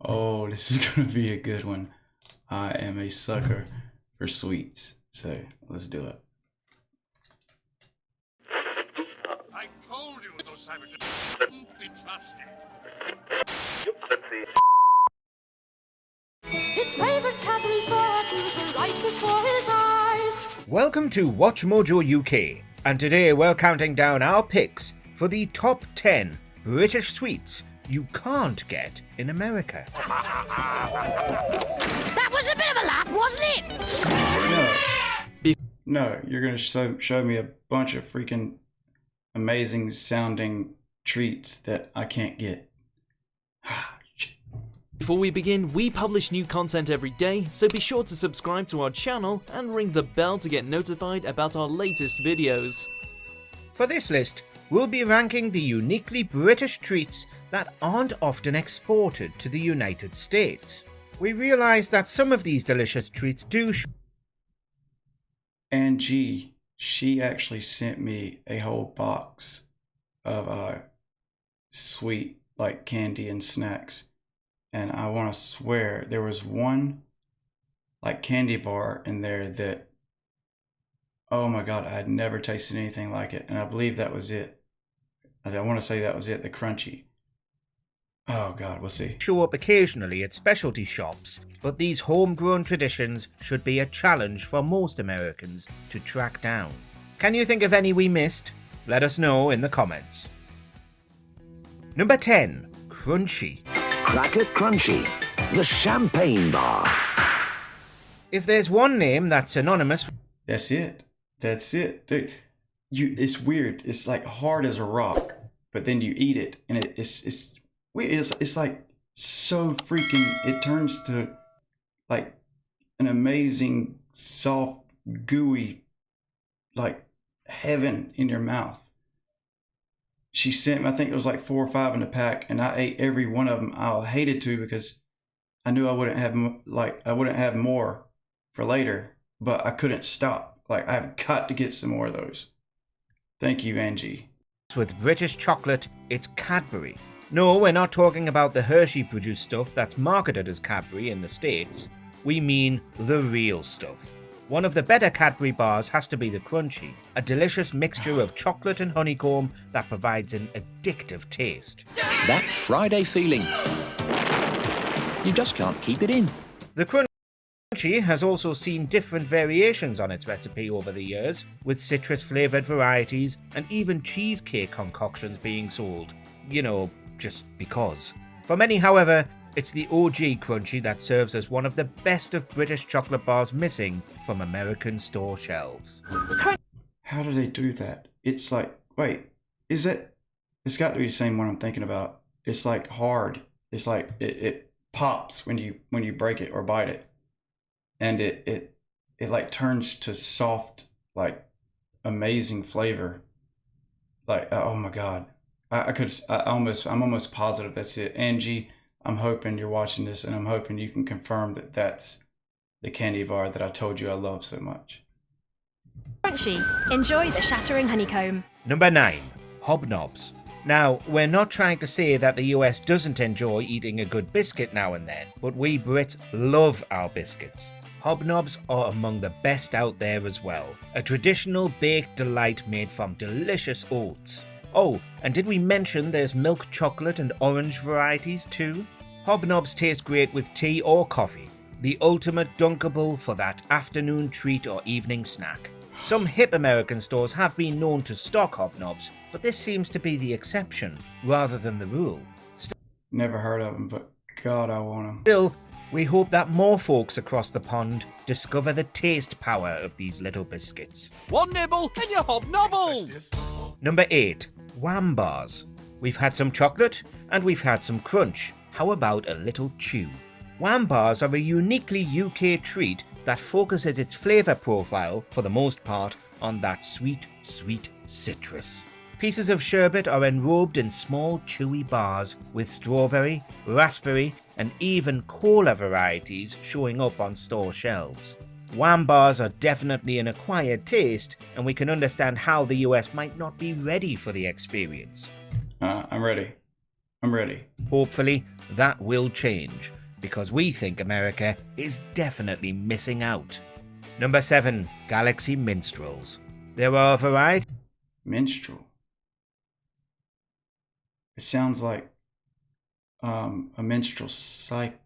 Oh, this is gonna be a good one. I am a sucker for sweets, so let's do it. I told you those savages couldn't be trusted. His favorite Cadbury's buttons were right before his eyes. Welcome to Watch Mojo UK, and today we're counting down our picks for the top 10 British sweets you can't get in America. That was a bit of a laugh, wasn't it? No, you're gonna show me a bunch of freaking amazing sounding treats that I can't get. Before we begin, we publish new content every day, so be sure to subscribe to our channel and ring the bell to get notified about our latest videos. For this list, we'll be ranking the uniquely British treats that aren't often exported to the United States. We realise that some of these delicious treats do Angie, she actually sent me a whole box of sweet like candy and snacks, and I want to swear there was one like candy bar in there that, oh my god, I had never tasted anything like it, and I believe that was it. I want to say that was it, the Crunchie. Oh god, we'll see. show up occasionally at specialty shops, but these homegrown traditions should be a challenge for most Americans to track down. Can you think of any we missed? Let us know in the comments. Number 10. Crunchie. Cracker Crunchie, the champagne bar. If there's one name that's synonymous That's it. That's it, dude. It's weird. It's like hard as a rock, but then you eat it, and it's weird. It's like so freaking. It turns to like an amazing soft, gooey, like heaven in your mouth. She sent me, I think it was like 4 or 5 in a pack, and I ate every one of them. I hated to because I knew I wouldn't have more for later, but I couldn't stop. Like, I've got to get some more of those. Thank you, Angie. with British chocolate, it's Cadbury. No, we're not talking about the Hershey-produced stuff that's marketed as Cadbury in the States. We mean the real stuff. One of the better Cadbury bars has to be the Crunchie, a delicious mixture of chocolate and honeycomb that provides an addictive taste. That Friday feeling. You just can't keep it in. The Crunchie has also seen different variations on its recipe over the years, with citrus-flavoured varieties and even cheesecake concoctions being sold. You know, just because. For many, however, it's the OG Crunchie that serves as one of the best of British chocolate bars missing from American store shelves. How do they do that? It's like, wait, is it? It's got to be the same one I'm thinking about. It's like hard. It's like it pops when you break it or bite it, and it like turns to soft, like amazing flavor. Like, oh my god, I'm almost positive that's it. Angie, I'm hoping you're watching this, and I'm hoping you can confirm that that's the candy bar that I told you I love so much. Crunchy. Enjoy the shattering honeycomb. Number 9. Hobnobs. Now, we're not trying to say that the US doesn't enjoy eating a good biscuit now and then, but we Brits love our biscuits. Hobnobs are among the best out there as well. A traditional baked delight made from delicious oats. Oh, and did we mention there's milk chocolate and orange varieties too? Hobnobs taste great with tea or coffee. The ultimate dunkable for that afternoon treat or evening snack. Some hip American stores have been known to stock hobnobs, but this seems to be the exception rather than the rule. Never heard of them, but god, I want them. Still, we hope that more folks across the pond discover the taste power of these little biscuits. One nibble and you're hobnobbled! Number 8. Wham bars. We've had some chocolate and we've had some crunch. How about a little chew? Wham bars are a uniquely UK treat that focuses its flavour profile, for the most part, on that sweet, sweet citrus. Pieces of sherbet are enrobed in small, chewy bars with strawberry, raspberry, and even cola varieties showing up on store shelves. Wham bars are definitely an acquired taste, and we can understand how the US might not be ready for the experience. I'm ready. I'm ready. Hopefully, that will change, because we think America is definitely missing out. Number 7. Galaxy Minstrels. There are a variety Minstrel. It sounds like a minstrel cycle.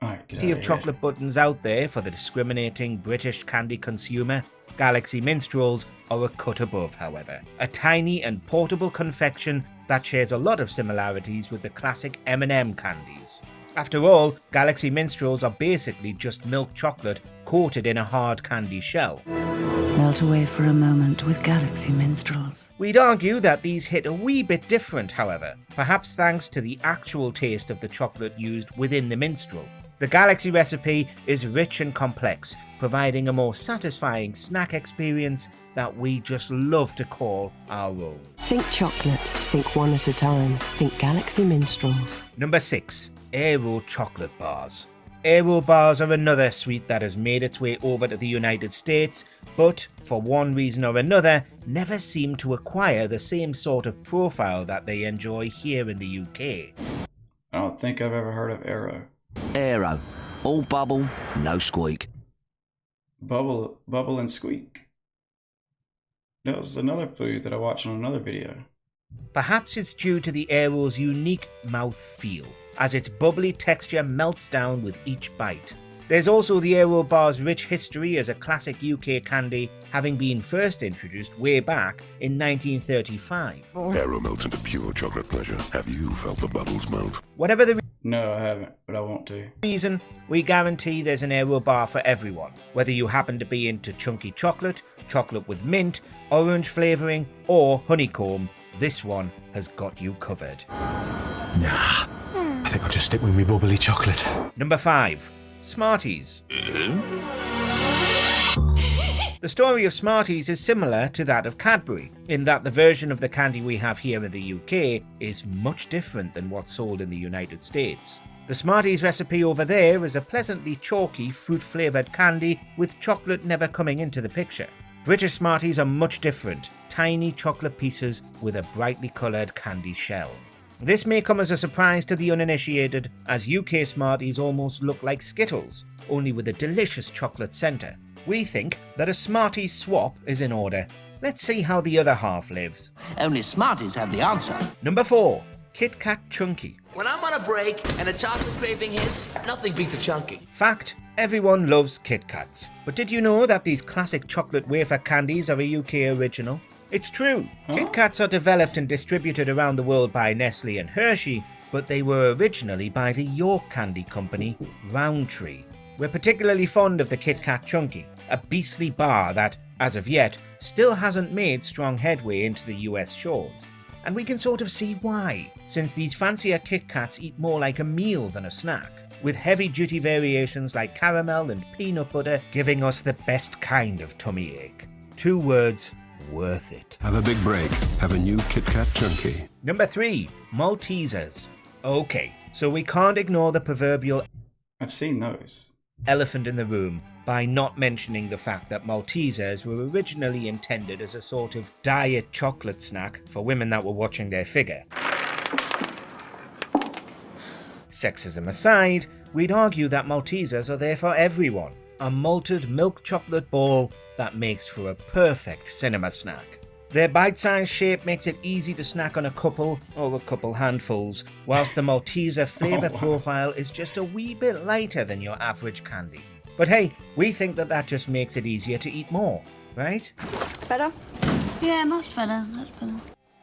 Alright, get out of of here. chocolate buttons out there for the discriminating British candy consumer. Galaxy Minstrels are a cut above, however. A tiny and portable confection that shares a lot of similarities with the classic M&M candies. After all, Galaxy Minstrels are basically just milk chocolate coated in a hard candy shell. Melt away for a moment with Galaxy Minstrels. We'd argue that these hit a wee bit different, however, perhaps thanks to the actual taste of the chocolate used within the minstrel. The Galaxy recipe is rich and complex, providing a more satisfying snack experience that we just love to call our own. Think chocolate, think one at a time, think Galaxy Minstrels. Number 6. Aero chocolate bars. Aero bars are another sweet that has made its way over to the United States, but for one reason or another, never seemed to acquire the same sort of profile that they enjoy here in the UK. I don't think I've ever heard of Aero. Aero. All bubble, no squeak. Bubble and squeak. That was another food that I watched on another video. Perhaps it's due to the Aero's unique mouth feel, as its bubbly texture melts down with each bite. There's also the Aero bar's rich history as a classic UK candy, having been first introduced way back in 1935. Aero melts into pure chocolate pleasure. Have you felt the bubbles melt? Whatever the No, I haven't, but I want to. reason, we guarantee there's an Aero bar for everyone, whether you happen to be into chunky chocolate, chocolate with mint, orange flavouring, or honeycomb. This one has got you covered. Nah, I think I'll just stick with me bubbly chocolate. Number 5. Smarties. The story of Smarties is similar to that of Cadbury, in that the version of the candy we have here in the UK is much different than what's sold in the United States. The Smarties recipe over there is a pleasantly chalky fruit-flavoured candy with chocolate never coming into the picture. British Smarties are much different, tiny chocolate pieces with a brightly coloured candy shell. This may come as a surprise to the uninitiated, as UK Smarties almost look like Skittles, only with a delicious chocolate centre. We think that a Smarties swap is in order. Let's see how the other half lives. Only Smarties have the answer. Number 4. Kit Kat Chunky. When I'm on a break and a chocolate craving hits, nothing beats a Chunky. Fact, everyone loves Kit Kats. But did you know that these classic chocolate wafer candies are a UK original? It's true. Kit Kats are developed and distributed around the world by Nestle and Hershey, but they were originally by the York candy company, Roundtree. We're particularly fond of the Kit Kat Chunky, a beastly bar that, as of yet, still hasn't made strong headway into the US shores. And we can sort of see why, since these fancier Kit Kats eat more like a meal than a snack, with heavy-duty variations like caramel and peanut butter giving us the best kind of tummy ache. 2 words: worth it. Have a big break. Have a new Kit Kat Chunky. Number 3. Maltesers. Okay, so we can't ignore the proverbial I've seen those. elephant in the room by not mentioning the fact that Maltesers were originally intended as a sort of diet chocolate snack for women that were watching their figure. Sexism aside, we'd argue that Maltesers are there for everyone. A malted milk chocolate ball that makes for a perfect cinema snack. Their bite-sized shape makes it easy to snack on a couple or a couple handfuls, whilst the Malteser flavour profile is just a wee bit lighter than your average candy. But hey, we think that just makes it easier to eat more, right? Better? Yeah, much better. Much better.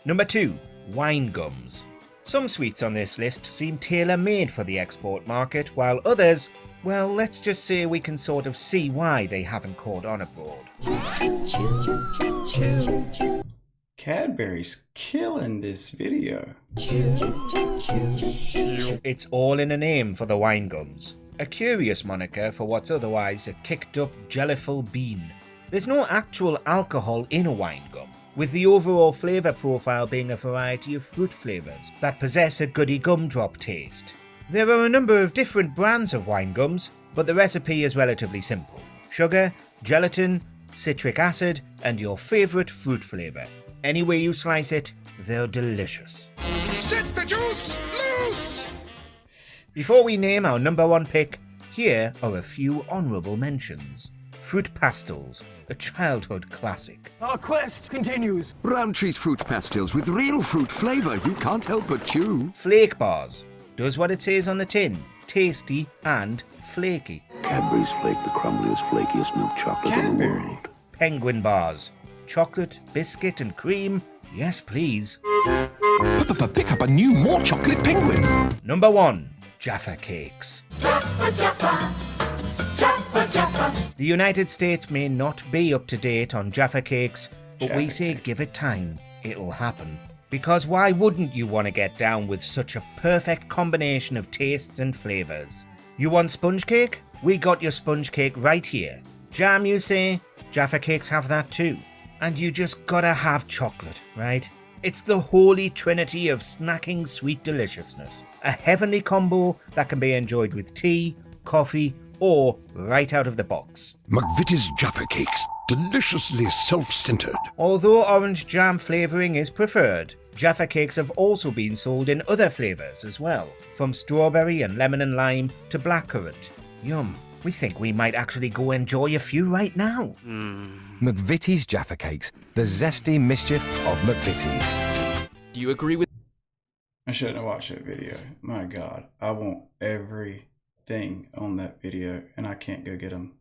Number 2. Wine gums. Some sweets on this list seem tailor-made for the export market, while others, well, let's just say we can sort of see why they haven't caught on abroad. Cadbury's killing this video. It's all in a name for the wine gums. A curious moniker for what's otherwise a kicked-up, jellyful bean. There's no actual alcohol in a wine gum, with the overall flavour profile being a variety of fruit flavours that possess a goody gumdrop taste. There are a number of different brands of wine gums, but the recipe is relatively simple. Sugar, gelatin, citric acid, and your favourite fruit flavour. Any way you slice it, they're delicious. Set the juice loose! Before we name our number one pick, here are a few honourable mentions. Fruit Pastels, a childhood classic. Our quest continues. Roundtree's fruit pastels with real fruit flavour you can't help but chew. Flake Bars, does what it says on the tin, tasty and flaky. Cadbury's Flake, the crumbliest, flakiest milk chocolate in the world. Penguin Bars, chocolate, biscuit and cream, yes please. Pick up a new, more chocolate penguin. Number 1, Jaffa Cakes. Jaffa, Jaffa. Jaffa, Jaffa. The United States may not be up to date on Jaffa Cakes, but we say give it time, it'll happen. Because why wouldn't you want to get down with such a perfect combination of tastes and flavours? You want sponge cake? We got your sponge cake right here. Jam, you say? Jaffa Cakes have that too. And you just gotta have chocolate, right? It's the holy trinity of snacking sweet deliciousness. A heavenly combo that can be enjoyed with tea, coffee, or right out of the box. McVitie's Jaffa Cakes, deliciously self-centered. Although orange jam flavouring is preferred, Jaffa Cakes have also been sold in other flavours as well, from strawberry and lemon and lime to blackcurrant. Yum, we think we might actually go enjoy a few right now. McVitie's Jaffa Cakes, the zesty mischief of McVitie's. Do you agree with... I shouldn't have watched that video. My God, I want everything on that video, and I can't go get them.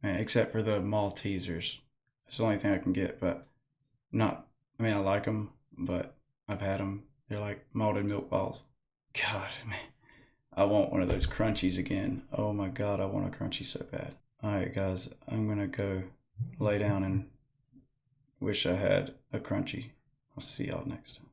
Man, except for the Maltesers. It's the only thing I can get, but not... I mean, I like them, but I've had them. They're like malted milk balls. God, man. I want one of those Crunchies again. Oh my God, I want a Crunchie so bad. Alright guys, I'm gonna go lay down and wish I had a Crunchie. I'll see y'all next time.